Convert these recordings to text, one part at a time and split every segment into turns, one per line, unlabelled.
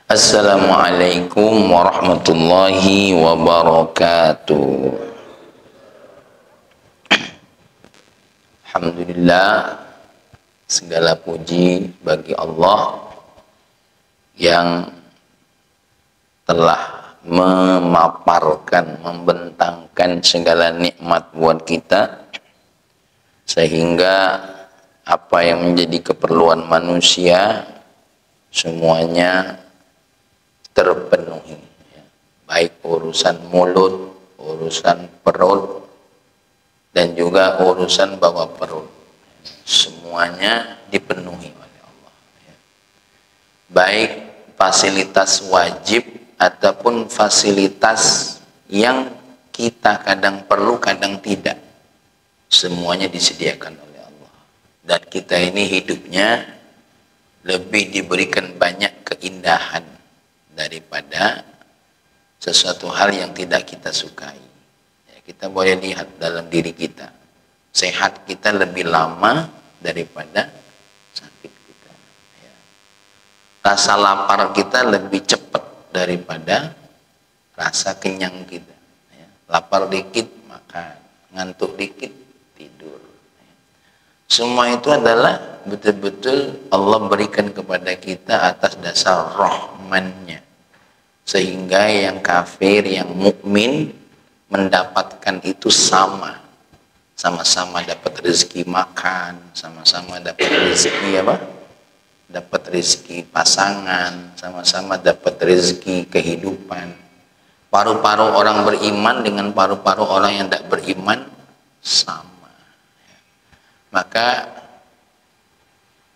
Assalamualaikum warahmatullahi wabarakatuh. Alhamdulillah, segala puji bagi Allah yang telah memaparkan, membentangkan segala nikmat buat kita, sehingga apa yang menjadi keperluan manusia semuanya terpenuhi, baik urusan mulut, urusan perut, dan juga urusan bawah perut, semuanya dipenuhi oleh Allah, baik fasilitas wajib ataupun fasilitas yang kita kadang perlu, kadang tidak, semuanya disediakan oleh Allah. Dan kita ini hidupnya lebih diberikan banyak keindahan daripada sesuatu hal yang tidak kita sukai. Ya, kita boleh lihat dalam diri kita, sehat kita lebih lama daripada sakit kita. Ya. Rasa lapar kita lebih cepat daripada rasa kenyang kita. Ya. Lapar dikit makan, ngantuk dikit tidur. Ya. Semua itu adalah betul-betul Allah berikan kepada kita atas dasar rahmannya. Sehingga yang kafir, yang mukmin mendapatkan itu sama-sama dapat rezeki makan, sama-sama dapat rezeki apa? Dapat rezeki pasangan, sama-sama dapat rezeki kehidupan. Paru-paru orang beriman dengan paru-paru orang yang tidak beriman sama. Maka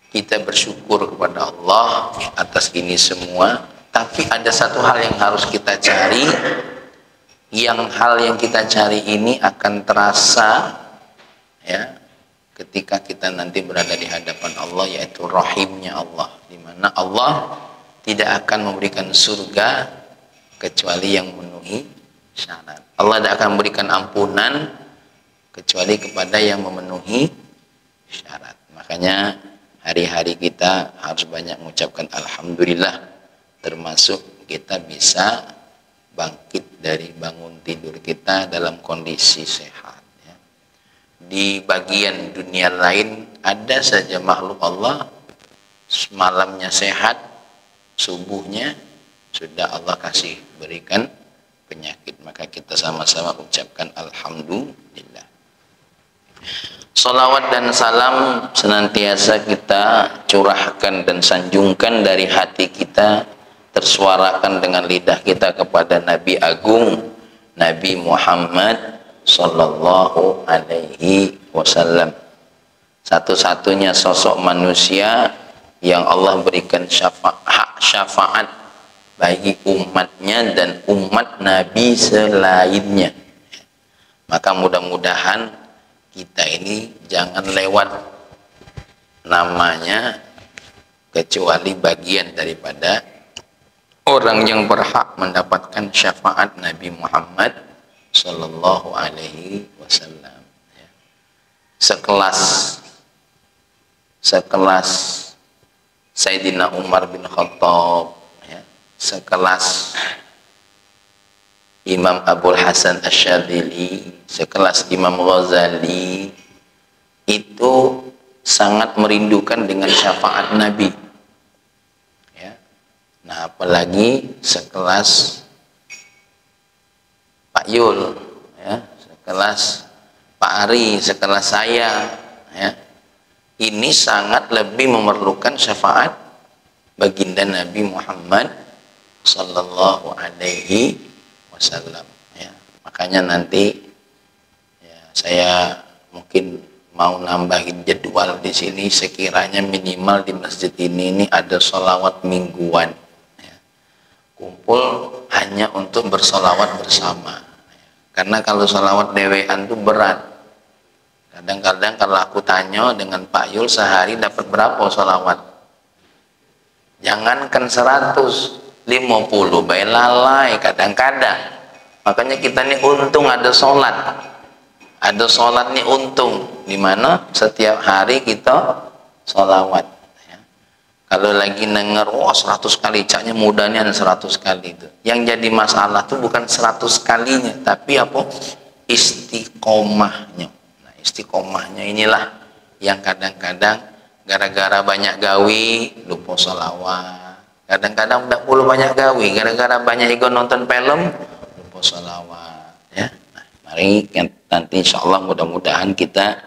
kita bersyukur kepada Allah atas ini semua. Tapi ada satu hal yang harus kita cari, yang hal yang kita cari ini akan terasa ya ketika kita nanti berada di hadapan Allah, yaitu rahimnya Allah, di mana Allah tidak akan memberikan surga kecuali yang memenuhi syarat. Allah tidak akan memberikan ampunan kecuali kepada yang memenuhi syarat. Makanya hari-hari kita harus banyak mengucapkan alhamdulillah, termasuk kita bisa bangkit dari bangun tidur kita dalam kondisi sehat. Ya. Di bagian dunia lain ada saja makhluk Allah malamnya sehat, subuhnya sudah Allah kasih berikan bersama-sama ucapkan alhamdulillah. Salawat dan salam senantiasa kita curahkan dan sanjungkan dari hati kita, tersuarakan dengan lidah kita kepada Nabi Agung, Nabi Muhammad sallallahu alaihi wasallam. Satu-satunya sosok manusia yang Allah berikan syafaat bagi umatnya dan umat Nabi selainnya. Maka mudah-mudahan kita ini jangan lewat namanya kecuali bagian daripada orang yang berhak mendapatkan syafaat Nabi Muhammad sallallahu alaihi wasallam. Sekelas Sayyidina Umar bin Khattab, sekelas Imam Abul Hasan Asyadzili, sekelas Imam Ghazali, itu sangat merindukan dengan syafaat Nabi. Ya. Nah, apalagi sekelas Pak Yul, ya, sekelas Pak Ari, sekelas saya, ya. Ini sangat lebih memerlukan syafaat baginda Nabi Muhammad sallallahu alaihi wasallam, ya. Makanya nanti ya, saya mungkin mau nambahin jadwal di sini, sekiranya minimal di masjid ini ada sholawat mingguan, ya. Kumpul hanya untuk bersolawat bersama, ya. Karena kalau sholawat dewean itu berat. Kadang-kadang kalau aku tanya dengan Pak Yul, sehari dapat berapa sholawat? Jangankan 150, baik lalai kadang-kadang. Makanya kita ini untung ada sholat. Ada sholat nih untung, dimana setiap hari kita sholawat. Ya. Kalau lagi denger, 100 kali, caknya mudahnya 100 kali itu. Yang jadi masalah tuh bukan 100 kalinya, tapi apa? Istiqomahnya. Nah, istiqomahnya inilah yang kadang-kadang gara-gara banyak gawi lupa sholawat. Kadang-kadang udah puluh banyak gawi, gara-gara banyak ikut nonton film lupa sholawat, ya. Nah, mari nanti insya Allah mudah-mudahan kita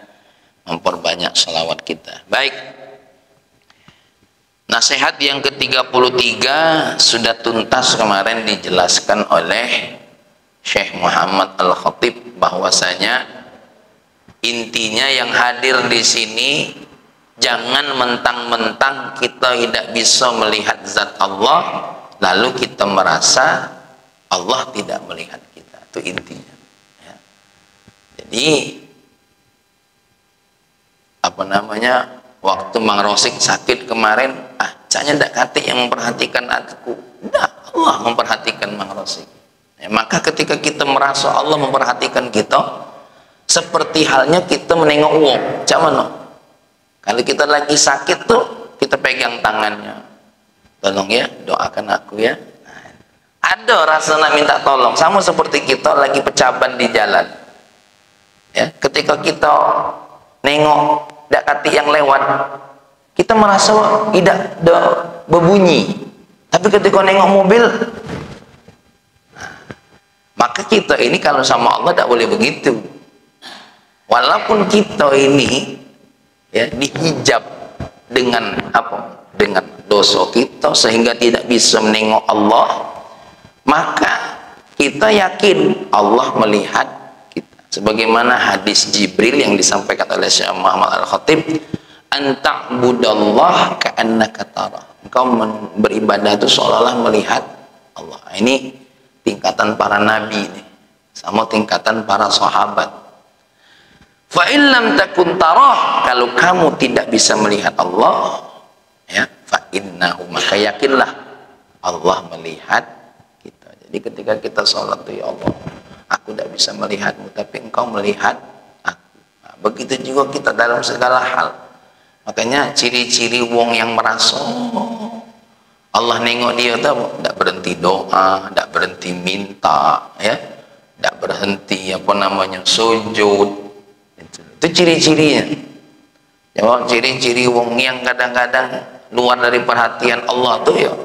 memperbanyak sholawat kita. Baik, nasihat yang ke-33 sudah tuntas kemarin dijelaskan oleh Syekh Muhammad Al-Khatib, bahwasanya intinya yang hadir di sini, jangan mentang-mentang kita tidak bisa melihat zat Allah lalu kita merasa Allah tidak melihat kita. Itu intinya, ya. Jadi apa namanya, waktu Mang Rosik sakit kemarin, caknya ndak kate yang memperhatikan aku, ndak, Allah memperhatikan Mang Rosik, ya. Maka ketika kita merasa Allah memperhatikan kita, seperti halnya kita menengok uang, cak mana? Kalau kita lagi sakit tuh, kita pegang tangannya, tolong ya, doakan aku ya. Nah, ada rasa nak minta tolong, sama seperti kita lagi pecaban di jalan, ya. Ketika kita nengok dak kati yang lewat, kita merasa tidak berbunyi, tapi ketika nengok mobil, nah, maka kita ini kalau sama Allah tidak boleh begitu. Walaupun kita ini, ya, dihijab dengan apa? Dengan dosa kita sehingga tidak bisa menengok Allah, maka kita yakin Allah melihat kita. Sebagaimana hadis Jibril yang disampaikan oleh Syekh Muhammad Al-Khatib, anta'budallah ka'annaka tarah. Engkau beribadah itu seolah-olah melihat Allah. Ini tingkatan para nabi ini, sama tingkatan para sahabat. Fa in lam takun tarah, kalau kamu tidak bisa melihat Allah, ya, fa innahu, maka yakinlah Allah melihat kita. Jadi ketika kita sholat tuh, ya Allah, aku tidak bisa melihatmu, tapi engkau melihat aku. Nah, begitu juga kita dalam segala hal. Makanya ciri-ciri wong yang merasa Allah nengok dia tuh tidak berhenti doa, tidak berhenti minta, ya, tidak berhenti apa namanya sujud. Itu ciri-cirinya. Ya, ciri-ciri wong yang kadang-kadang luar dari perhatian Allah tuh, ya,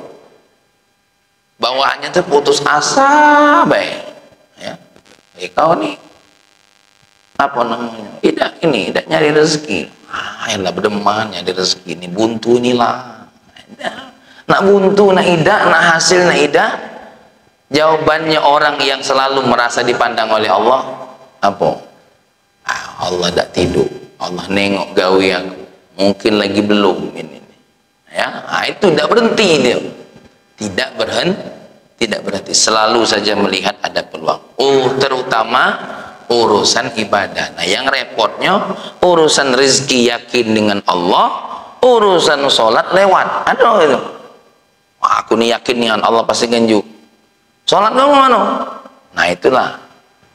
bawaannya tuh putus asa baik, ya. kau nih apa namanya? Tidak nyari rezeki. Elah berdeman nyari rezeki ini buntu inilah. Nak buntu, nak ida, nak hasil, nak ida. Jawabannya orang yang selalu merasa dipandang oleh Allah apa? Allah tak tidur, Allah nengok gawe aku, mungkin lagi belum ini. Ya, itu tidak berhenti dia, tidak berhenti, selalu saja melihat ada peluang. Terutama urusan ibadah. Nah, yang repotnya urusan rezeki yakin dengan Allah, urusan sholat lewat. Aduh itu. Wah, aku nih yakin dengan Allah pasti ganjuk. Sholat kamu mana? Nah itulah.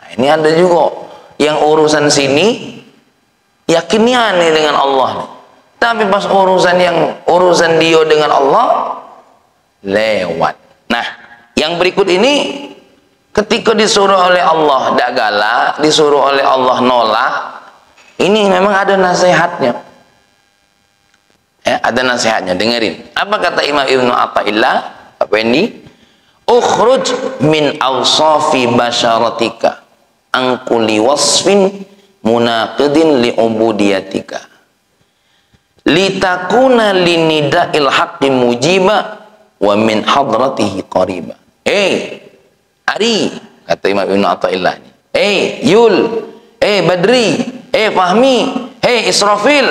Nah, ini ada juga yang urusan sini yakinnya nih dengan Allah nih. Tapi pas urusan dia dengan Allah lewat. Nah, yang berikut ini ketika disuruh oleh Allah tidak galak, disuruh oleh Allah nolak, ini memang ada nasihatnya. Ya, ada nasihatnya, dengerin. Apa kata Imam Ibnu Athaillah? Apa ini? Ukhruj min awsafi basyaratika an kulli wasfin munaqidin li ubudiyatika litakuna linida'il haqqi mujiba wa min hadratihi qariba. Ari, kata Imam Ibnu Athaillah ini. Yul, Badri, Fahmi, Israfil.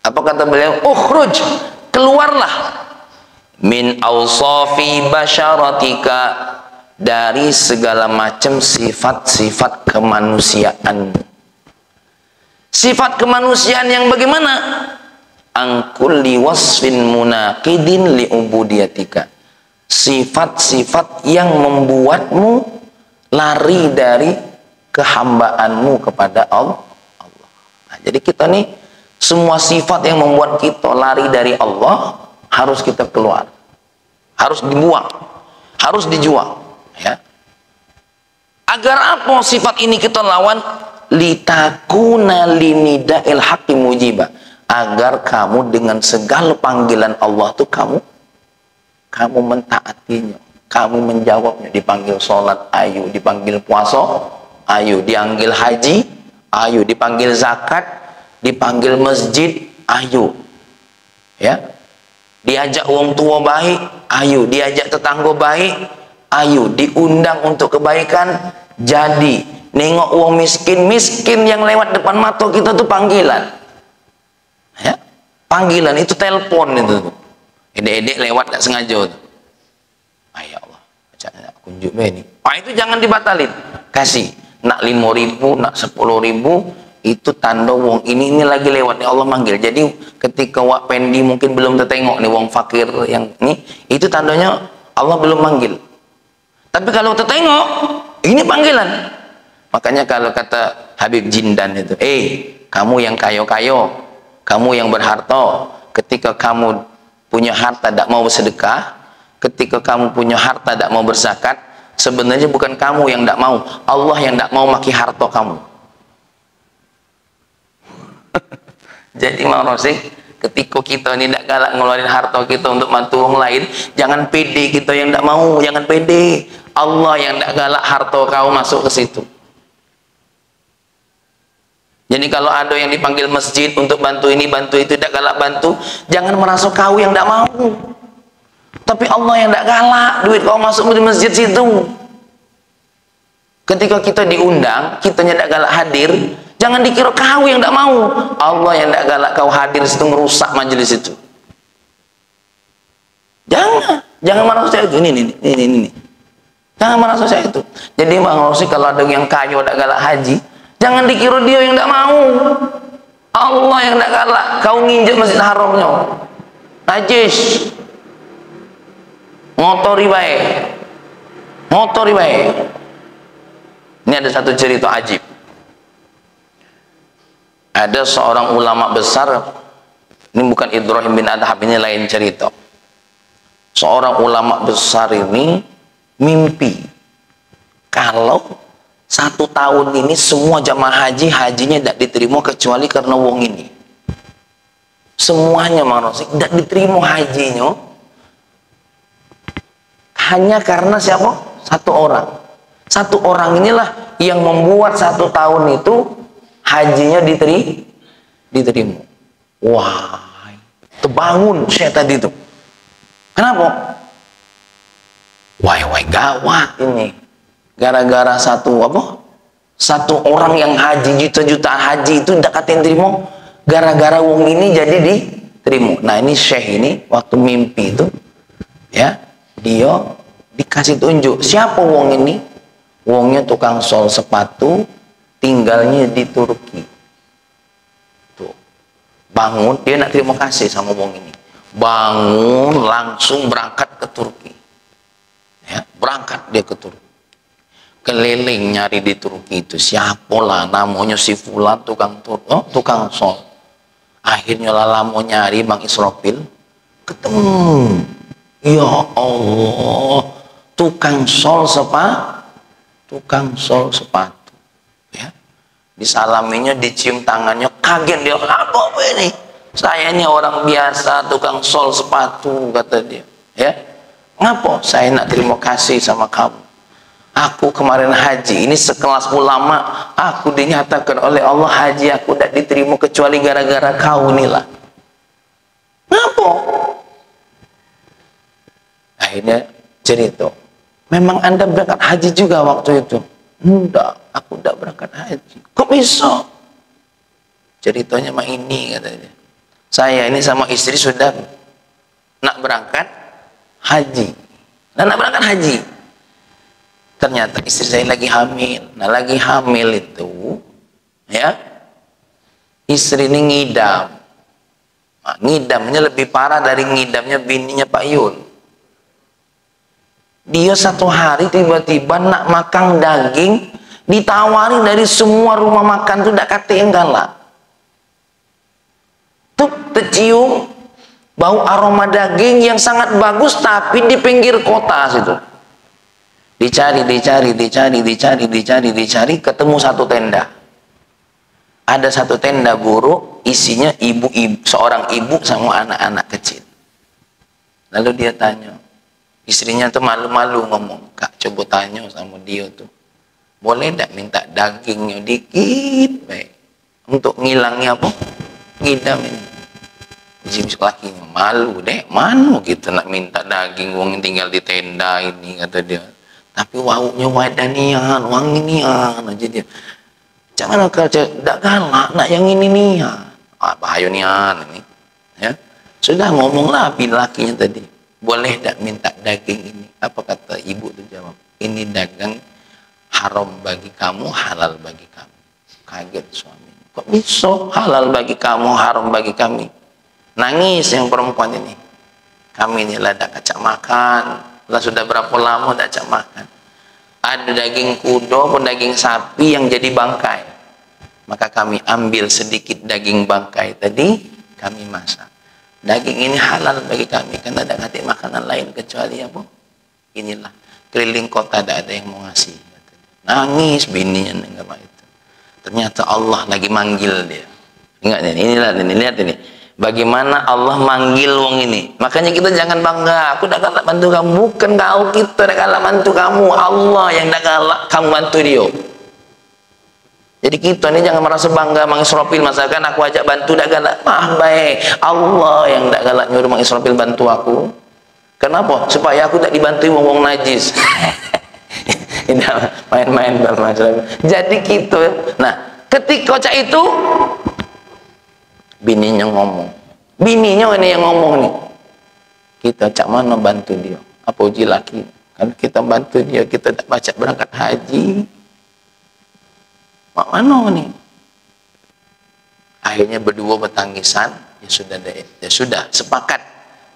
Apa kata beliau? Ukhruj, keluarlah min awsafi basyaratika, dari segala macam sifat-sifat kemanusiaan. Sifat kemanusiaan yang bagaimana? Angkulli wasfin munaqidin li ubudiyatika, sifat-sifat yang membuatmu lari dari kehambaanmu kepada Allah. Nah, jadi kita nih semua sifat yang membuat kita lari dari Allah harus kita keluar, harus dibuang, harus dijual, ya. Agar apa sifat ini kita lawan? Litakuna linida'il haqqi mujiba, agar kamu dengan segala panggilan Allah tuh kamu mentaatinya, kamu menjawabnya. Dipanggil sholat, ayo. Dipanggil puasa, ayo. Dipanggil haji, ayo. Dipanggil zakat, dipanggil masjid, ayo, ya. Diajak wong tua baik, ayo. Diajak tetangga baik, ayo. Diundang untuk kebaikan, jadi. Nengok wong miskin yang lewat depan mata kita tuh panggilan, ya. Panggilan itu telepon itu. Edek-edek lewat tak sengaja tuh. Ya Allah, baca kunjuk ini. Itu jangan dibatalin. Kasih. Nak 5.000, nak 10.000, itu tanda wong ini lagi lewat, ya Allah manggil. Jadi ketika wak pendi mungkin belum tertengok nih wong fakir yang ini, itu tandanya Allah belum manggil. Tapi kalau tertengok, ini panggilan. Makanya kalau kata Habib Jindan itu, kamu yang kayo-kayo, kamu yang berharta, ketika kamu punya harta tidak mau bersedekah, ketika kamu punya harta tidak mau berzakat, sebenarnya bukan kamu yang tidak mau, Allah yang tidak mau maki harta kamu. Jadi mau Rosik, ketika kita ini tidak galak ngeluarin harta kita untuk bantu orang lain, jangan pede kita yang tidak mau, jangan pede. Allah yang tidak galak harta kau masuk ke situ. Jadi kalau ada yang dipanggil masjid untuk bantu ini, bantu itu, tidak galak bantu, jangan merasa kau yang tidak mau. Tapi Allah yang tidak galak, duit kau masuk di masjid situ. Ketika kita diundang, kita tidak galak hadir, jangan dikira kau yang tidak mau. Allah yang tidak galak kau hadir situ, merusak majelis itu. Jangan merasa itu. Ini. Jangan merasa saya itu. Jadi Bang Rosi, kalau ada yang kaya tidak galak haji, jangan dikira dia yang tidak mau. Allah yang tidak galak kau nginjek Masjid Haramnya, najis, ngotori baik. Ini ada satu cerita ajib. Ada seorang ulama besar, ini bukan Ibrahim bin Adham, ini lain cerita. Seorang ulama besar ini mimpi kalau 1 tahun ini semua jamaah hajinya tidak diterima kecuali karena wong ini. Semuanya manusia tidak diterima hajinya hanya karena siapa? 1 orang. Satu orang inilah yang membuat 1 tahun itu hajinya diterima. Wah, terbangun saya tadi itu. Kenapa? Wah, gawat ini. Gara-gara satu orang yang haji juta-juta haji itu tidak katanya terima. Gara-gara wong ini jadi diterima. Nah, ini syekh ini waktu mimpi itu, ya, dia dikasih tunjuk siapa wong ini. Wongnya tukang sol sepatu, tinggalnya di Turki. Tuh, bangun, dia nak terima kasih sama wong ini. Bangun, langsung berangkat ke Turki. Ya, berangkat dia ke Turki. Keliling nyari di Turki itu siapa lah namanya si Fulan tukang sol. Akhirnya lah mau nyari Bang Israfil, ketemu. Ya Allah, tukang sol sepatu, ya. Disalaminya, dicium tangannya, kaget dia. Apa ini? Saya ini orang biasa, tukang sol sepatu, kata dia. Ya, ngapa? Saya nak terima kasih sama kamu. Aku kemarin haji, ini sekelas ulama, aku dinyatakan oleh Allah haji aku tidak diterima kecuali gara-gara kau inilah. Ngapa? Akhirnya cerita. Memang Anda berangkat haji juga waktu itu? Enggak, aku tidak berangkat haji. Kok bisa? Ceritanya mah ini, katanya. Saya ini sama istri sudah nak berangkat haji. Nak berangkat haji. Ternyata istri saya lagi hamil. Nah, lagi hamil itu, ya, istri ini ngidam. Nah, ngidamnya lebih parah dari ngidamnya bininya Pak Yul. Dia 1 hari tiba-tiba nak makan daging, ditawarin dari semua rumah makan tuh tidak kata enggak lah. Tuh tercium bau aroma daging yang sangat bagus, tapi di pinggir kota situ. Dicari, ketemu 1 tenda. Ada 1 tenda buruk, isinya seorang ibu sama anak-anak kecil. Lalu dia tanya, istrinya tuh malu-malu ngomong, Kak, coba tanya sama dia tuh, boleh tidak minta dagingnya dikit baik untuk ngilangnya ngidam ini. Jim lakinya malu deh, mana kita nak minta daging wong tinggal di tenda ini, kata dia. Tapi waunya wadanian, wangian aja dia. Jangan kerja tidak galak, nak yang ini nih, bahaya nian ini, ya. Sudah ngomonglah lakinya tadi, boleh tidak minta daging ini? Apa kata ibu itu jawab, ini dagang haram bagi kamu, halal bagi kami. Kaget suaminya, kok bisa halal bagi kamu, haram bagi kami? Nangis yang perempuan ini. Kami inilah tidak kacak makan, lah sudah berapa lama tidak kacak makan. Ada daging kuda pun daging sapi yang jadi bangkai, maka kami ambil sedikit daging bangkai tadi, kami masak. Daging ini halal bagi kami karena tidak ada makanan lain kecuali apa? Inilah. Keliling kota tidak ada yang mau ngasih. Nangis bininya enggak itu. Ternyata Allah lagi manggil dia. Ingat ini, inilah ini, lihat ini. Bagaimana Allah manggil wong ini. Makanya kita jangan bangga, aku tidak galak bantu kamu. Bukan kau, kita tidak galak bantu kamu. Allah yang tidak galak kamu bantu dia. Jadi kita ini jangan merasa bangga Mang Israfil, masakan aku ajak bantu tidak galak. Baik, Allah yang tidak galak nyuruh Mang Israfil bantu aku. Kenapa? Supaya aku tidak dibantu wong najis. Ini main-main Mang Israfil. Jadi gitu. Nah, ketika cak itu bininya ngomong, bininya ini yang ngomong nih, kita cak mana bantu dia, apa uji laki, kan kita bantu dia, kita tak baca berangkat haji, mak mana nih? Akhirnya berdua bertangisan, ya sudah sepakat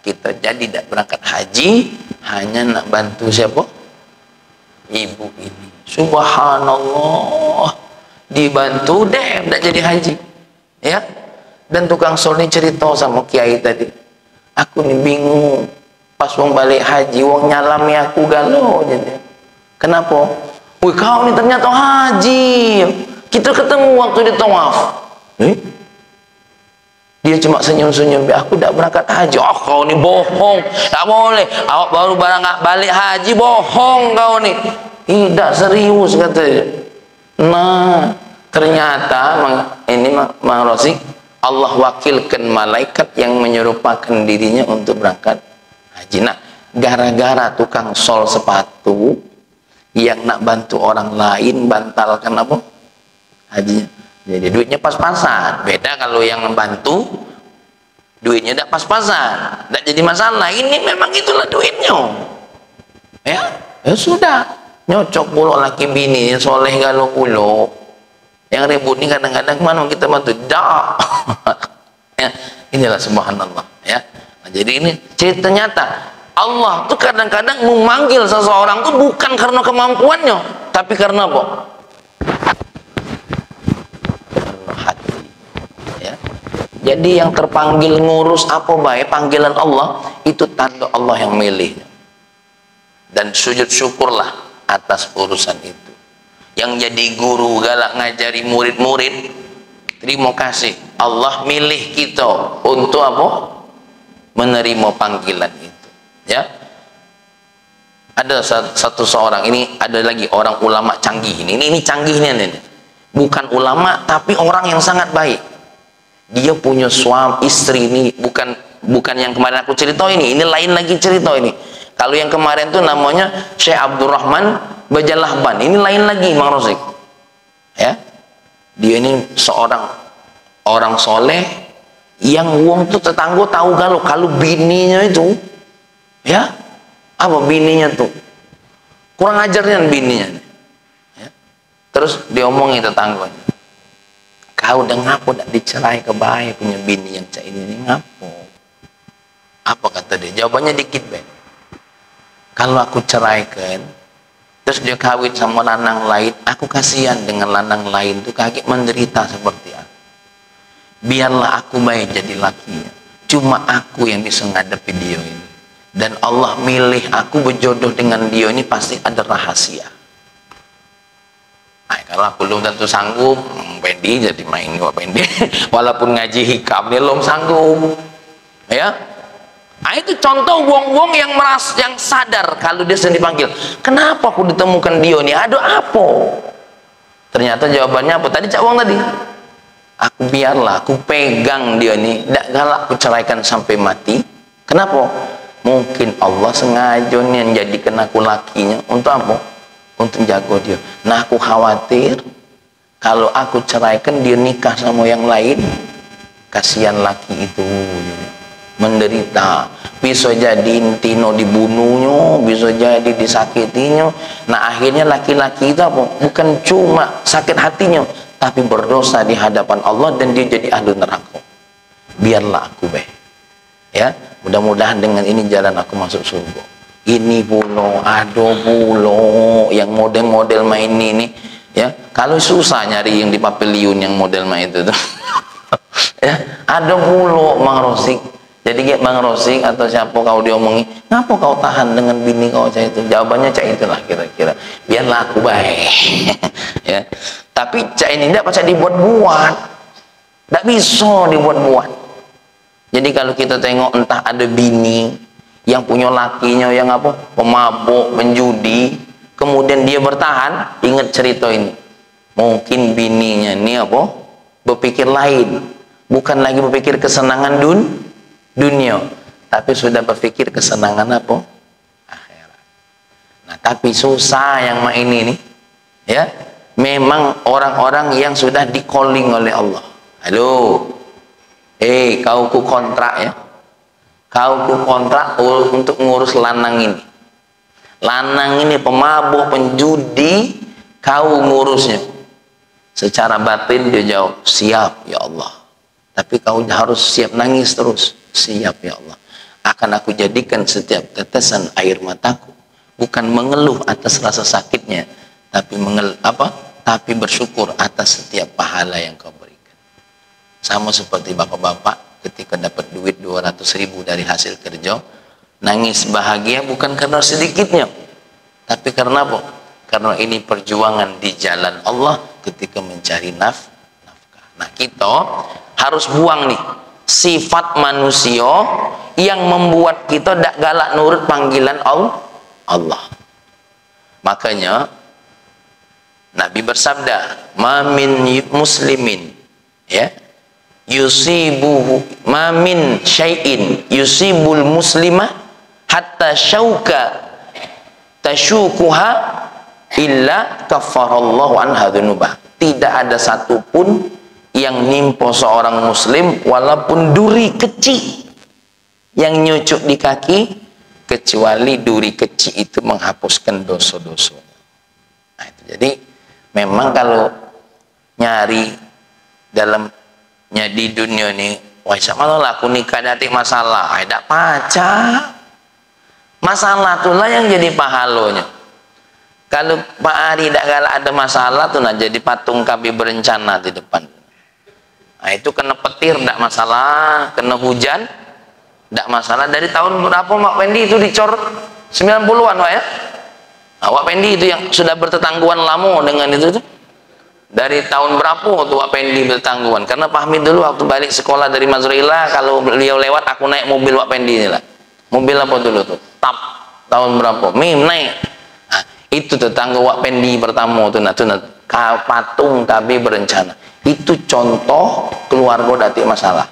kita jadi tidak berangkat haji, hanya nak bantu siapa? Ibu ini. Subhanallah, dibantu deh tidak jadi haji, ya. Dan tukang sol ini cerita sama kiai tadi, aku nih bingung pas wong balik haji, wong nyalami aku galau jadi. Kenapa? Wih, kau nih ternyata haji, kita ketemu waktu di tawaf. Dia cuma senyum-senyum, aku tidak berangkat haji. Oh, kau nih bohong, tak boleh, awak baru balik haji, bohong kau nih. Tidak serius katanya. Nah, ternyata ini Mang Rosik, Allah wakilkan malaikat yang menyerupakan dirinya untuk berangkat haji. Nah, gara-gara tukang sol sepatu yang nak bantu orang lain bantalkan apa? Hajinya. Jadi duitnya pas-pasan. Beda kalau yang membantu duitnya tidak pas-pasan. Tidak jadi masalah. Ini memang itulah duitnya. Ya, ya sudah. Nyocok pula laki bini soleh kalau pulo. Yang ribut ini kadang-kadang mana kita bantu? Dak. Ya, inilah subhanallah. Ya. Nah, jadi ini cerita nyata. Allah tuh kadang-kadang memanggil seseorang tuh bukan karena kemampuannya, tapi karena apa? Karena hati. Ya. Jadi yang terpanggil ngurus apa baik panggilan Allah itu tanda Allah yang milih. Dan sujud syukurlah atas urusan itu. Yang jadi guru galak ngajari murid-murid, terima kasih Allah milih kita untuk apa? Menerima panggilan itu. Ya, ada satu seorang ini, ada lagi orang ulama canggih ini canggihnya ini, bukan ulama tapi orang yang sangat baik. Dia punya suami istri ini, bukan yang kemarin aku cerita ini lain lagi cerita ini. Kalau yang kemarin tuh namanya Syekh Abdurrahman Bajalahban, ini lain lagi Mang Rosik. Ya, dia ini seorang orang soleh yang wong tuh tetangga tahu kalau bininya itu, ya, apa bininya tuh kurang ajarnya bininya. Ya. Terus diomongin tetangganya, kau udah ngapo dak dicerai ke bayi punya bini yang cak ini ngapo? Apa kata dia? Jawabannya dikit ben. Kalau aku ceraikan, terus dia kawin sama lanang lain, aku kasihan dengan lanang lain tuh kaget menderita seperti aku. Biarlah aku baik jadi lakinya. Cuma aku yang bisa ngadepi dia ini. Dan Allah milih aku berjodoh dengan dia ini pasti ada rahasia. Nah, kalau aku belum tentu sanggup, Pendi jadi main gua Pendi. Walaupun ngaji hikam dia belum sanggup. Ya. Nah, itu contoh wong-wong yang yang sadar kalau dia sedang dipanggil. Kenapa aku ditemukan dia ini? Ada apa? Ternyata jawabannya apa? Tadi cak wong tadi. Aku biarlah, aku pegang dia ini, tidak galak aku ceraikan sampai mati. Kenapa? Mungkin Allah sengaja nih jadikan aku lakinya untuk apa? Untuk jago dia. Nah, aku khawatir kalau aku ceraikan dia nikah sama yang lain, kasihan laki itu menderita. Bisa jadi Tino dibunuhnya, bisa jadi disakitinya. Nah, akhirnya laki-laki itu apa? Bukan cuma sakit hatinya, tapi berdosa di hadapan Allah dan dia jadi ahli neraka. Biarlah aku ya, mudah-mudahan dengan ini jalan aku masuk surga. Ini pulo, ado pulo yang model-model main ini, ya. Kalau susah nyari yang di pavilion yang model main itu tuh. Ya, ada pulo Mang Rosik. Jadi kayak Mang Rosik atau siapa kau diomongi, ngapa kau tahan dengan bini kau cak itu? Jawabannya cak itulah kira-kira. Biarlah aku baik. Ya. Tapi cak ini tidak pasal dibuat-buat. Tidak bisa dibuat-buat. Jadi kalau kita tengok entah ada bini yang punya lakinya yang apa? Pemabuk, penjudi, kemudian dia bertahan, ingat cerita ini. Mungkin bininya ini apa? Berpikir lain. Bukan lagi berpikir kesenangan dunia, tapi sudah berpikir kesenangan apa? Akhirat. Nah, tapi susah yang main ini, ya. Memang orang-orang yang sudah di calling oleh Allah. Halo, kau ku kontrak ya, kau ku kontrak untuk ngurus lanang ini. Lanang ini pemabuk, penjudi, kau ngurusnya. Secara batin dia jawab, siap ya Allah. Tapi kau harus siap nangis terus. Siap ya Allah. Akan aku jadikan setiap tetesan air mataku bukan mengeluh atas rasa sakitnya, tapi tapi bersyukur atas setiap pahala yang kau berikan. Sama seperti bapak-bapak ketika dapat duit 200.000 dari hasil kerja, nangis bahagia bukan karena sedikitnya, tapi karena apa? Karena ini perjuangan di jalan Allah ketika mencari nafkah. Nah, kita harus buang nih sifat manusia yang membuat kita tidak galak nurut panggilan Allah. Makanya Nabi bersabda, "Ma min muslimin ya yusibuhu ma min syai'in yusibul muslimah hatta syauka tasyukuha illa kaffarallahu anha dzunubah." Tidak ada satupun yang nimpo seorang muslim walaupun duri kecil yang nyucuk di kaki, kecuali duri kecil itu menghapuskan dosa-dosa. Nah, itu jadi memang kalau nyari dalamnya di dunia ini, wah sama lo laku nikah dati masalah, ada pacak. Masalah itulah yang jadi pahalonya. Kalau Pak Ari tidak galak ada masalah tuh, nah jadi patung kabi berencana di depan. Nah itu kena petir tidak masalah, kena hujan tidak masalah. Dari tahun berapa Pak Pendi itu dicor 90-an Pak ya? Nah, Pak Pendi itu yang sudah bertetangguhan lama dengan itu tuh. Dari tahun berapa tuh Pak Pendi bertetangguhan? Karena Pak Hamid dulu waktu balik sekolah dari Mazrila, kalau beliau lewat aku naik mobil Pak Pendi ini lah. Mobil apa dulu tuh? TAP. Tahun berapa? Mim naik. Nah, itu tetangga Pak Pendi pertama tuh, nah patung KB berencana. Itu contoh keluarga dati masalah.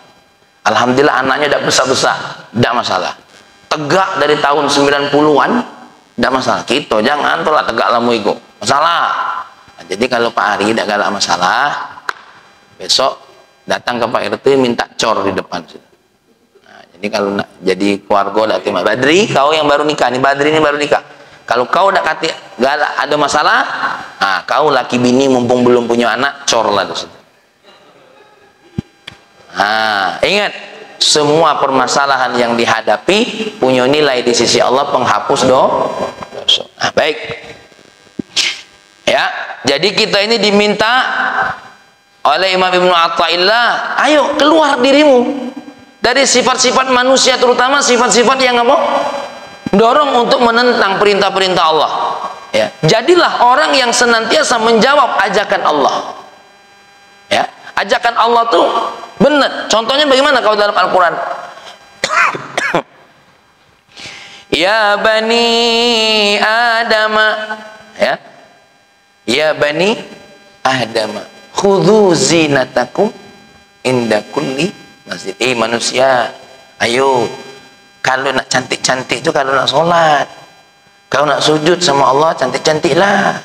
Alhamdulillah anaknya tidak besar-besar, tidak masalah. Tegak dari tahun 90-an, tidak masalah. Kita jangan tuh lah tegak lamu itu masalah. Nah, jadi kalau Pak Ari tidak galak masalah, besok datang ke Pak RT minta cor di depan. Nah, jadi kalau jadi keluarga dati Badri, kau yang baru nikah nih, Badri ini baru nikah. Kalau kau tidak kati galak ada masalah, nah kau laki bini mumpung belum punya anak, cor lah di situ. Nah, ingat, semua permasalahan yang dihadapi punya nilai di sisi Allah penghapus dosa. Nah, baik. Ya, jadi kita ini diminta oleh Imam Ibnu Athaillah, ayo keluar dirimu dari sifat-sifat manusia, terutama sifat-sifat yang apa? Dorong untuk menentang perintah-perintah Allah. Ya, jadilah orang yang senantiasa menjawab ajakan Allah. Ya, ajakan Allah tuh benar. Contohnya bagaimana kalau dalam Al-Quran? Ya bani Adam, ya, ya bani Adam, khudhu zinatakum inda kulli masjid. Manusia, ayo, kalau nak cantik-cantik itu kalau nak sholat, kalau nak sujud sama Allah cantik-cantiklah,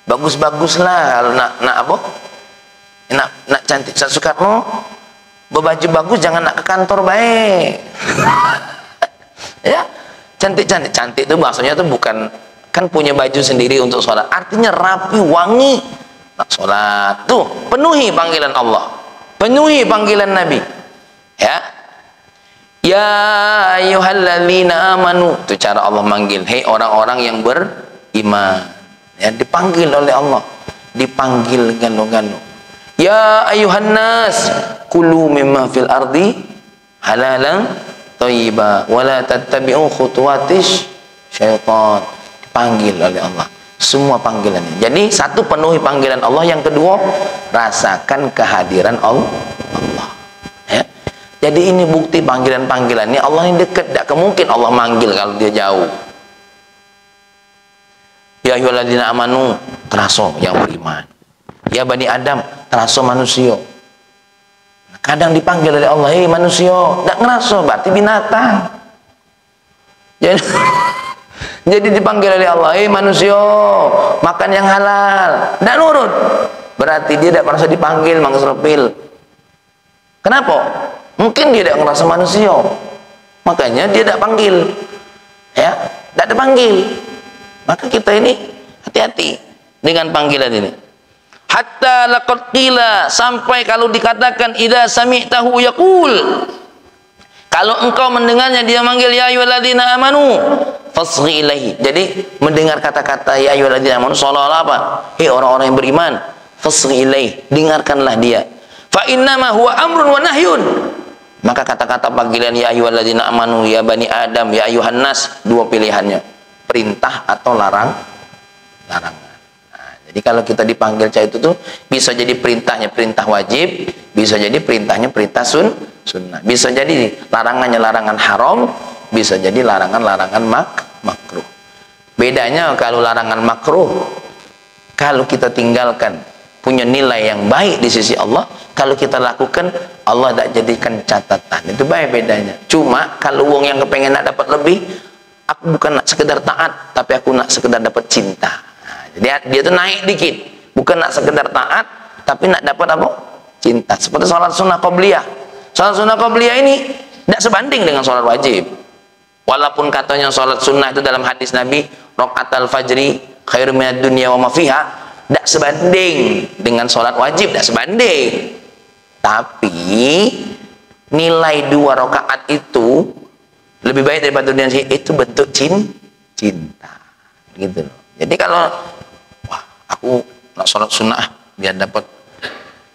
bagus-baguslah. Kalau nak apa? Nak cantik, Soekarno berbaju bagus, jangan nak ke kantor baik. Ya, cantik itu maksudnya itu bukan, kan punya baju sendiri untuk sholat, artinya rapi, wangi. Nak sholat tuh penuhi panggilan Allah, penuhi panggilan Nabi. Ya, ya ayyuhalladzina amanu, itu cara Allah manggil, hei orang-orang yang beriman. Ya, dipanggil oleh Allah, dipanggil gano-gano. Ya ayuhan nas kulu mimma fil ardi halalan thayyiba wa la tattabi'u khutuwatis syaitan. Dipanggil oleh Allah, semua panggilannya. Jadi satu, penuhi panggilan Allah, yang kedua rasakan kehadiran Allah. Ya. Jadi ini bukti panggilan-panggilannya Allah ini dekat, tidak kemungkin Allah manggil kalau dia jauh. Ya ayyuhalladzina amanu, terasa yang beriman. Ya bani Adam, terasa manusia. Kadang dipanggil oleh Allah, hei manusia, tidak ngerasa, berarti binatang. Jadi dipanggil oleh Allah, hei manusia, makan yang halal, tidak nurut, berarti dia tidak merasa dipanggil, mangserpil. Kenapa? Mungkin dia tidak ngerasa manusia, makanya dia tidak panggil. Ya, tidak dipanggil. Maka kita ini hati-hati dengan panggilan ini. Hatta laqad qila, sampai kalau dikatakan idza sami'tahu yaqul, kalau engkau mendengarnya dia manggil ya ayyuhalladzina amanu fasghi ilaihi. Jadi mendengar kata-kata ya ayyuhalladzina amanu seolah-olah apa? Hei orang-orang yang beriman, fasghi ilaihi, dengarkanlah dia. Fa innama huwa amrun wa nahyun. Maka kata-kata panggilan ya ayyuhalladzina amanu, ya bani Adam, ya ayyuhan nas, dua pilihannya, perintah atau larangan. Jadi kalau kita dipanggil cah itu tuh bisa jadi perintahnya perintah wajib, bisa jadi perintahnya perintah sunnah, bisa jadi larangannya larangan haram, bisa jadi larangan makruh. Bedanya kalau larangan makruh Kalau kita tinggalkan, punya nilai yang baik di sisi Allah. Kalau kita lakukan, Allah tak jadikan catatan. Itu baik bedanya. Cuma kalau wong yang kepengen nak dapat lebih, aku bukan nak sekedar taat, tapi aku nak sekedar dapat cinta. Nah, jadi dia tuh naik dikit, bukan nak sekedar taat, tapi nak dapat apa? Cinta. Seperti sholat sunnah qabliyah. Sholat sunnah qabliyah ini tidak sebanding dengan sholat wajib. Walaupun katanya sholat sunnah itu dalam hadis Nabi, raqatal fajri khairu minad dunya wa ma fiha, tidak sebanding dengan sholat wajib, tidak sebanding. Tapi nilai 2 rakaat itu lebih baik daripada dunia ini, itu bentuk cinta, gitu loh. Jadi kalau wah aku nak sholat sunnah biar dapat,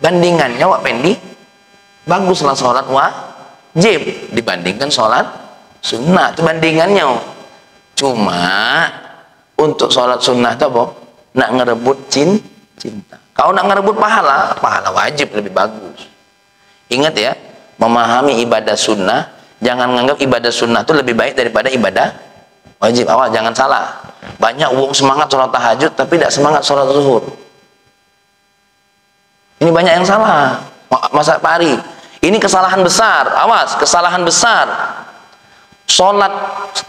bandingannya wak pendi, baguslah sholat wajib dibandingkan sholat sunnah, itu bandingannya. Cuma untuk sholat sunnah itu apa? Nak ngerebut cinta. Kalau nak ngerebut pahala wajib lebih bagus. Ingat ya, memahami ibadah sunnah, jangan menganggap ibadah sunnah itu lebih baik daripada ibadah wajib. Awal jangan salah. Banyak wong semangat sholat tahajud tapi tidak semangat sholat zuhur. Ini banyak yang salah. Masa pari. Ini kesalahan besar. Awas, kesalahan besar. Sholat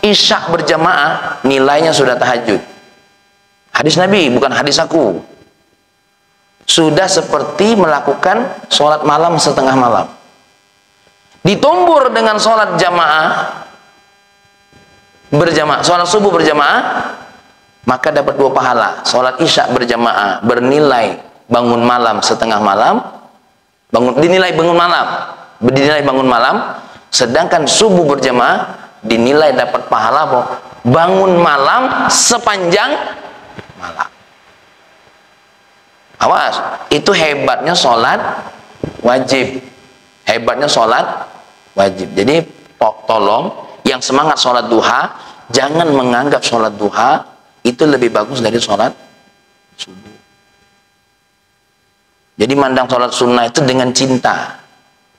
isya berjamaah nilainya sudah tahajud. Hadis Nabi, bukan hadis aku. Sudah seperti melakukan sholat malam setengah malam. Ditumbur dengan sholat jamaah berjamaah, sholat subuh berjamaah, maka dapat 2 pahala. Sholat isya berjamaah bernilai bangun malam setengah malam, dinilai bangun malam, sedangkan subuh berjamaah dinilai dapat pahala bangun malam sepanjang malam. Awas, itu hebatnya sholat wajib. Hebatnya sholat wajib. Jadi tolong yang semangat sholat duha, jangan menganggap sholat duha itu lebih bagus dari sholat subuh. Jadi mandang sholat sunnah itu dengan cinta,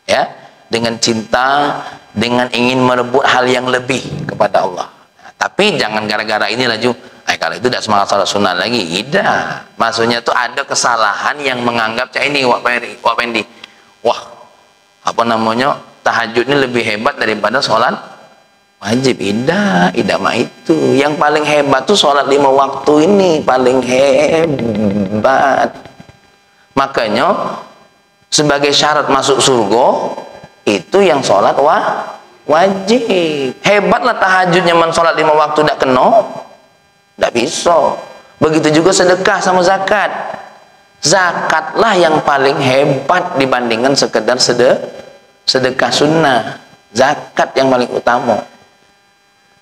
ya, dengan cinta, dengan ingin merebut hal yang lebih kepada Allah. Nah, tapi jangan gara-gara ini laju, kalau itu tidak semangat sholat sunnah lagi. Tidak. Maksudnya itu ada kesalahan yang menganggap ini wak pendi, wah apa namanya, tahajud ini lebih hebat daripada sholat wajib. Tidak mah itu. Yang paling hebat tuh sholat 5 waktu ini paling hebat. Makanya sebagai syarat masuk surga itu yang sholat wajib. Hebatlah tahajudnya man sholat 5 waktu tidak kena, tidak bisa. Begitu juga sedekah sama zakat. Zakatlah yang paling hebat dibandingkan sekedar sedekah sunnah. Zakat yang paling utama.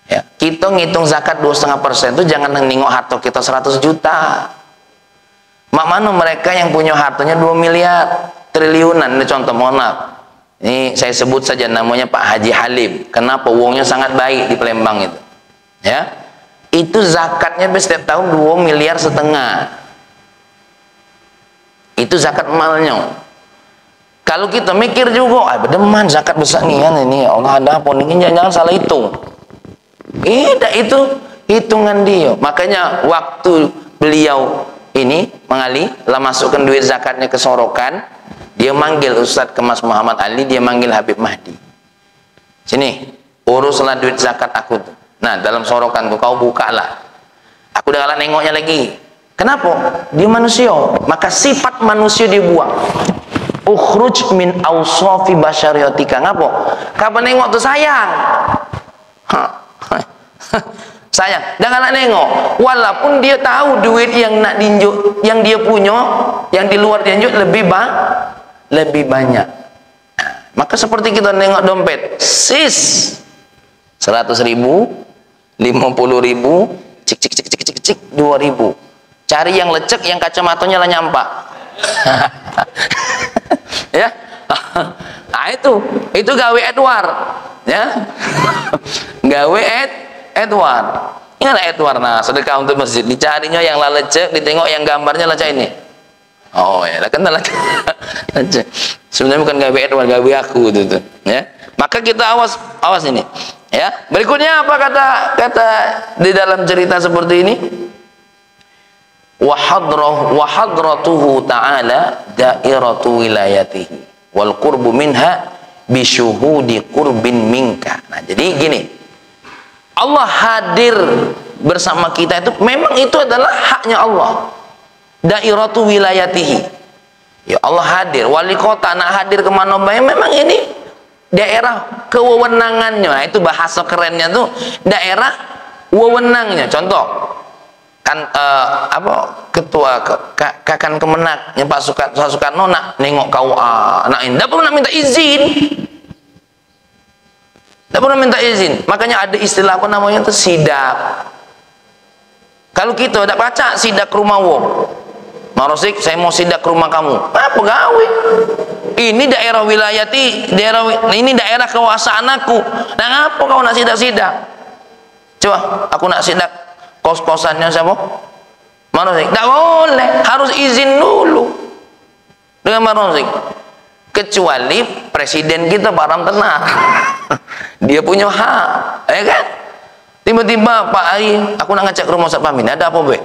Ya, kita ngitung zakat 2,5% itu jangan nengok harta kita 100 juta. Mak mana mereka yang punya hartanya 2 miliar, triliunan. Ini contoh, mohon maaf. Ini saya sebut saja namanya Pak Haji Halim. Kenapa? Uangnya sangat baik di Palembang itu. Ya, itu zakatnya setiap tahun 2,5 miliar. Itu zakat malnya. Kalau kita mikir juga, bedeman zakat besar nih kan ini, Allah ada apa nih, jangan salah hitung. Tidak, itu hitungan dia. Makanya waktu beliau ini mengali lah masukkan duit zakatnya ke Sorokan, dia manggil Ustadz Kemas Muhammad Ali, dia manggil Habib Mahdi. Sini, uruslah duit zakat aku tuh. Nah, dalam Sorokan tuh kau bukalah. Aku udah kalah nengoknya lagi. Kenapa? Dia manusia, maka sifat manusia dibuang. Ukhruj min awsafi basyariyatika. Ngapa? Kapan nengok tuh sayang. Sayang, jangan nak nengok. Walaupun dia tahu duit yang nak dinjuk, yang dia punya, yang di luar dia dinjuk lebih banyak. Maka seperti kita nengok dompet, sis 100.000, 50.000, cik 2.000. Cari yang lecek, yang kacamatanya lah nyampak. Ya. Nah, itu gawe Edward, ya. Gawe Edward. Ingat Edward, nah sedekah untuk masjid, dicarinya yang lah lecek, ditengok yang gambarnya lah ini. Oh ya, kenal lah. Sebenarnya bukan gawe Edward, gawe aku itu tuh, ya. Maka kita awas ini, ya. Berikutnya apa kata di dalam cerita seperti ini? wa hadratuhu ta'ala dairatu wilayatihi wal qurbu minha bisyuhudi qurbin minka. Nah, jadi gini, Allah hadir bersama kita itu memang itu adalah haknya Allah. Dairatu wilayatihi, ya Allah hadir, wali kota nak hadir kemana baik, memang ini daerah kewenangannya. Nah, itu bahasa kerennya tuh daerah wewenangnya. Contoh kan ketua kakan Kemenak yang Pak Soekarno nak nengok KUA, nak tidak perlu nak minta izin, tidak perlu minta izin. Makanya ada istilah apa namanya itu sidak. Kalau kita tidak baca sidak ke rumah wong, Marosik, saya mau sidak ke rumah kamu, apa gawe? Ini daerah wilayati, ini daerah kekuasaan aku. Nah, ngapa kau nak sidak-sidak? Coba aku nak sidak kos-kosannya siapa? Marosik. Tidak boleh, harus izin dulu dengan Marosik. Kecuali presiden kita Pak Ram Tenar, dia punya hak, ya kan? Tiba-tiba Pak Ari, aku nak ngecek rumah Ustaz Pamin, ada apa be?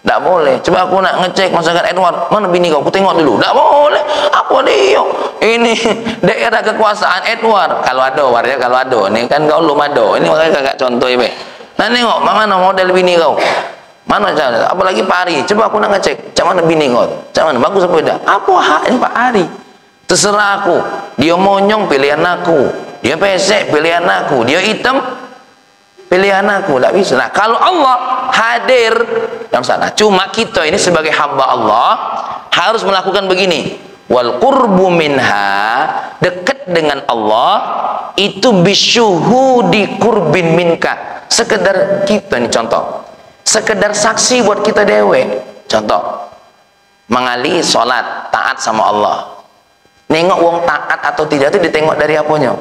Tidak boleh. Coba aku nak ngecek masyarakat Edward, mana bini kau? Aku tengok dulu. Tidak boleh. Apa dia? Ini daerah kekuasaan Edward. Kalau ada, warga kalau ada. Ini kan kau belum ada. Ini makanya kakak contoh ya be. Nah tengok, mana model bini kau? Mana cara? Apalagi Pak Ari. Coba aku nak ngecek. Macam mana bini kau? Macam mana? Bagus apa tidak? Apa haknya Pak Ari? Terserah aku. Dia monyong pilihan aku. Dia pesek pilihan aku. Dia hitam pilihan aku. Tak bisa. Nah, kalau Allah hadir dalam sana, cuma kita ini sebagai hamba Allah harus melakukan begini. Wal qurbu minha, dekat dengan Allah itu bisyuhudi qurbin minka. Sekedar kita ini contoh. Sekedar saksi buat kita dewe. Contoh. Mengali sholat, taat sama Allah. Nengok wong taat atau tidak itu ditengok dari apanya?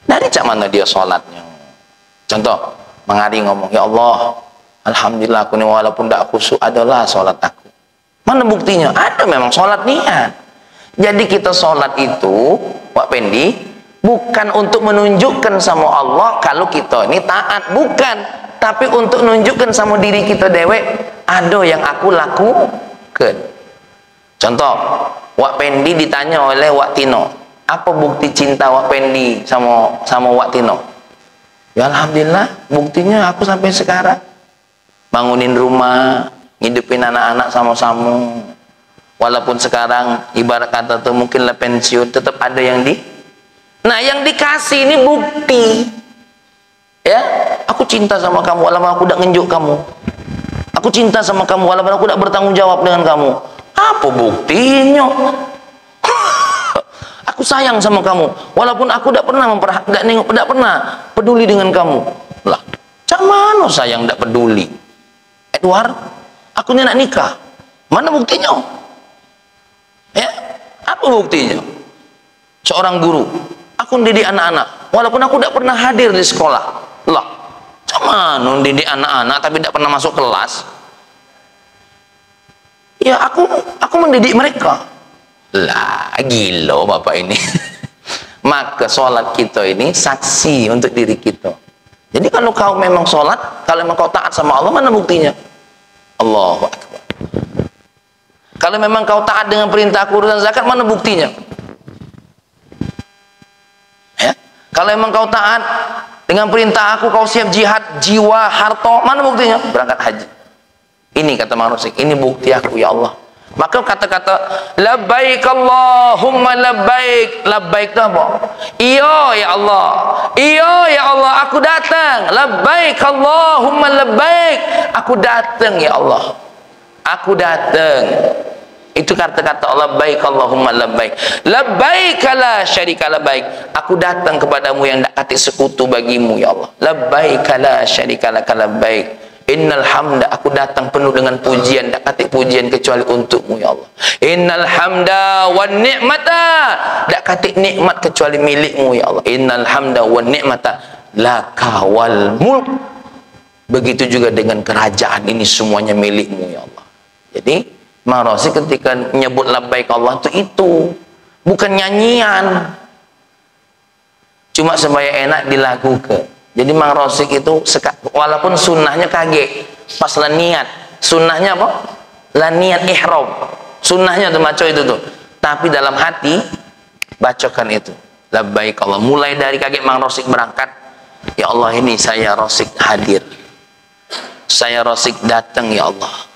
Dari cak mana dia sholatnya. Contoh, mengari ngomong, ya Allah, alhamdulillah aku ini walaupun tidak khusyuk adalah sholat aku. Mana buktinya? Ada memang sholat niat. Jadi kita sholat itu, Pak Pendi, bukan untuk menunjukkan sama Allah kalau kita ini taat, bukan. Tapi untuk menunjukkan sama diri kita dewek, ada yang aku lakukan. Contoh, Wak Pendi ditanya oleh Wak Tino, apa bukti cinta Wak Pendi sama Wak Tino? Ya alhamdulillah, buktinya aku sampai sekarang bangunin rumah, ngidupin anak-anak sama-sama. Walaupun sekarang ibarat kata tuh mungkin lah pensiun, tetap ada yang Nah, yang dikasih ini bukti. Ya, aku cinta sama kamu walaupun aku tidak ngenjuk kamu. Aku cinta sama kamu walaupun aku tidak bertanggung jawab dengan kamu. Apa buktinya? Aku sayang sama kamu walaupun aku tidak pernah peduli dengan kamu. Lah, cak mana sayang tidak peduli? Edward, aku nak nikah. Mana buktinya? Ya, apa buktinya? Seorang guru, aku mendidik anak-anak walaupun aku tidak pernah hadir di sekolah. Lah, cak mana mendidik anak-anak tapi tidak pernah masuk kelas? Ya, aku mendidik mereka. Lah, gila bapak ini. Maka sholat kita ini saksi untuk diri kita. Jadi kalau kau memang sholat, kalau memang kau taat sama Allah, mana buktinya? Allahu Akbar. Kalau memang kau taat dengan perintah urusan zakat, mana buktinya? Ya? Kalau memang kau taat dengan perintah aku, kau siap jihad jiwa, harta, mana buktinya? Berangkat haji. Ini kata Marosik, ini bukti aku ya Allah. Maka kata-kata labbaik Allahumma labbaik. Labbaik itu apa? Iya ya Allah. Iya ya Allah, aku datang. Labbaik Allahumma labbaik. Aku datang ya Allah. Aku datang. Itu kata-kata labbaik Allahumma labbaik. Labbaik la syarika labbaik. Aku datang kepadamu yang tak kati sekutu bagimu ya Allah. Labbaik la syarika laka labbaik. Innal hamda, aku datang penuh dengan pujian, tak kata pujian kecuali untukmu ya Allah. Innal hamda wan ni'mata, tak kata nikmat kecuali milikmu ya Allah. Innal hamda wan ni'mata laka wal mulk. Begitu juga dengan kerajaan ini semuanya milikmu ya Allah. Jadi Marosik ketika menyebut labbaik Allah itu bukan nyanyian, cuma supaya enak dilakukan. Jadi Mang Rosik itu walaupun sunnahnya kaget, pas lah niat. Sunnahnya apa? Lah niat ihram. Sunnahnya tuh baca itu tuh. Tapi dalam hati bacakan itu. Labbaik Allah. Mulai dari kakek Mang Rosik berangkat, ya Allah ini saya Rosik hadir. Saya Rosik datang ya Allah.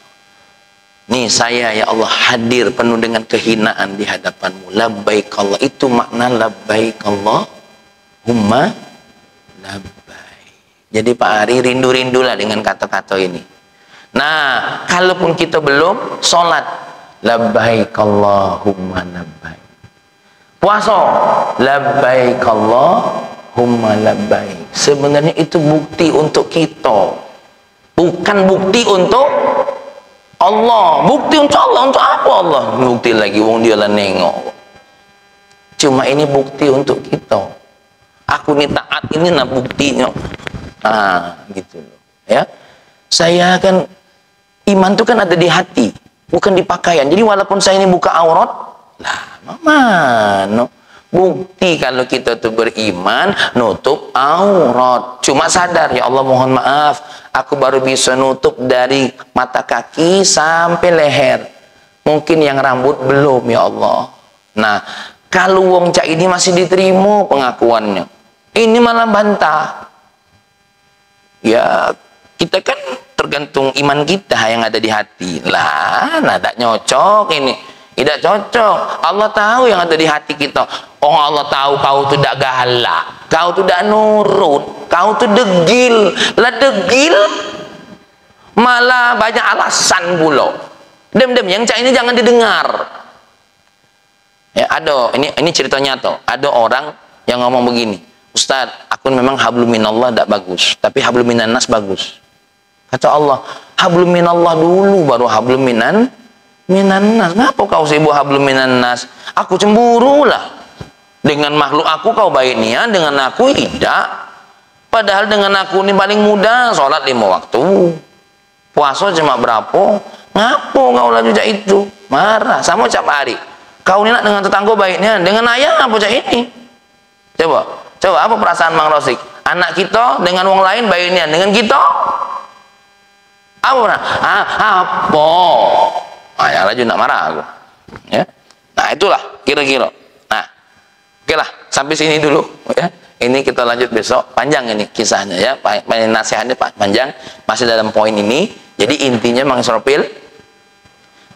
Nih saya ya Allah hadir penuh dengan kehinaan di hadapanmu. Labbaik Allah. Itu makna labbaik Allahumma labbaik. Jadi Pak Ari rindu-rindulah dengan kata-kata ini. Nah, kalaupun kita belum sholat, labbaik Allahumma labbaik. Puasa, labbaik Allahumma labbaik. Sebenarnya itu bukti untuk kita, bukan bukti untuk Allah. Bukti untuk Allah, untuk apa Allah? Bukti lagi, wong dia lah nengok. Cuma ini bukti untuk kita. Aku ini taat, ini nah buktinya. Gitu loh. Ya, saya kan iman itu kan ada di hati, bukan di pakaian. Jadi walaupun saya ini buka aurat, lah mana bukti kalau kita tuh beriman nutup aurat. Cuma sadar, ya Allah mohon maaf, aku baru bisa nutup dari mata kaki sampai leher. Mungkin yang rambut belum ya Allah. Nah, kalau wong cak ini masih diterima pengakuannya, ini malah bantah. Ya, kita kan tergantung iman kita yang ada di hati. Lah, nah tak nyocok ini. Tidak cocok. Allah tahu yang ada di hati kita. Oh, Allah tahu kau tu tidak galak, kau tu tidak nurut, kau tu degil. Lah degil malah banyak alasan pula. Dem yang cak ini jangan didengar. Ya, ada ini cerita nyata. Ada orang yang ngomong begini, Ustaz, aku memang hablum minallah tidak bagus, tapi hablum minannas bagus. Kata Allah, hablum minallah dulu baru hablum minannas. Ngapa kau sibuk hablum minannas? Aku cemburu lah. Dengan makhluk aku kau baik niat, dengan aku tidak. Padahal dengan aku ini paling mudah, sholat 5 waktu. Puasa cuma berapa? Ngapo kau laju cak itu? Marah. Sama cak hari. Kau ini nak dengan tetangga baiknya, dengan ayah apa cak ini? Coba apa perasaan Mang Rosik? Anak kita dengan wong lain baiknya, dengan kita apa? Apa? Ya laju nak marah aku. Ya. Nah, itulah kira-kira. Nah, oke lah, sampai sini dulu ya. Ini kita lanjut besok. Panjang ini kisahnya ya. Nasihatnya panjang, masih dalam poin ini. Jadi intinya Mang Israfil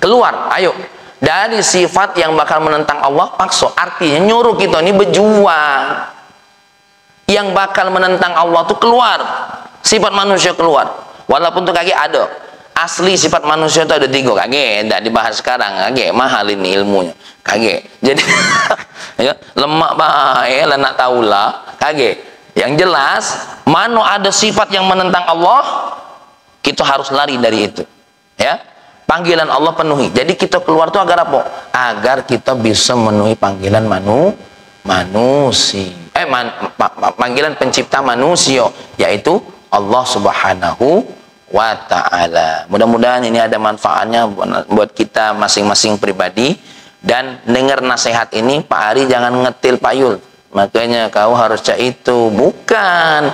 keluar, ayo dari sifat yang bakal menentang Allah, paksa. Artinya nyuruh kita ini berjuang. Yang bakal menentang Allah itu keluar. Sifat manusia keluar. Walaupun tuh kaki ada. Asli sifat manusia itu ada 3, kage tidak dibahas sekarang, kage mahal ini ilmunya, kage. Jadi ya, lemak baik lah nak tahulah, kage. Yang jelas mana ada sifat yang menentang Allah, kita harus lari dari itu. Ya, panggilan Allah penuhi. Jadi kita keluar tuh agar apa? Agar kita bisa memenuhi panggilan manusia. Panggilan pencipta manusia, yaitu Allah Subhanahu wa ta'ala. Mudah-mudahan ini ada manfaatnya buat kita masing-masing pribadi. Dan dengar nasihat ini, Pak Ari jangan ngetil Pak Yul, makanya kau harus cak itu. Bukan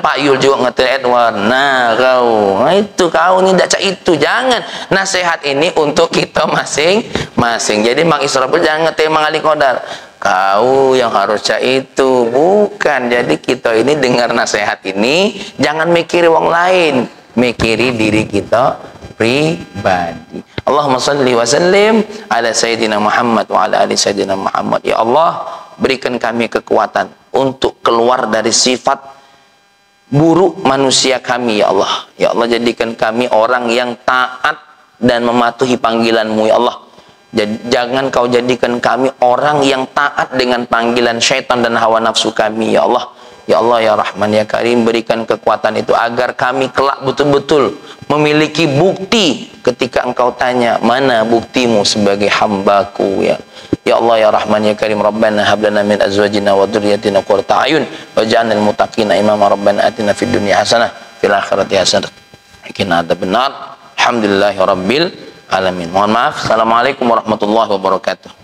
Pak Yul juga ngetil Edward. Nah itu kau ini tidak cak itu. Jangan. Nasihat ini untuk kita masing-masing. Jadi Mang Israfil jangan ngetil Mang Ali Qadar, kau yang harus cak itu. Bukan. Jadi kita ini dengar nasihat ini jangan mikir wong lain, mikiri diri kita pribadi. Allahumma salli wa sallim ala Sayyidina Muhammad wa ala ali Sayyidina Muhammad. Ya Allah, berikan kami kekuatan untuk keluar dari sifat buruk manusia kami ya Allah. Ya Allah, jadikan kami orang yang taat dan mematuhi panggilan-Mu ya Allah. Jangan kau jadikan kami orang yang taat dengan panggilan syaitan dan hawa nafsu kami ya Allah. Ya Allah ya Rahman ya Karim, berikan kekuatan itu agar kami kelak betul-betul memiliki bukti ketika Engkau tanya, mana buktimu sebagai hambaku ya. Ya Allah ya Rahman ya Karim, Rabbana hab lana min azwajina wa dhurriyyatina qurrata a'yun waj'alnal muttaqina imama. Rabbana atina fid dunya hasanah fil akhirati hasanah wa qina adzabannar. Alhamdulillahirabbil alamin. Mohon maaf. Assalamualaikum warahmatullahi wabarakatuh.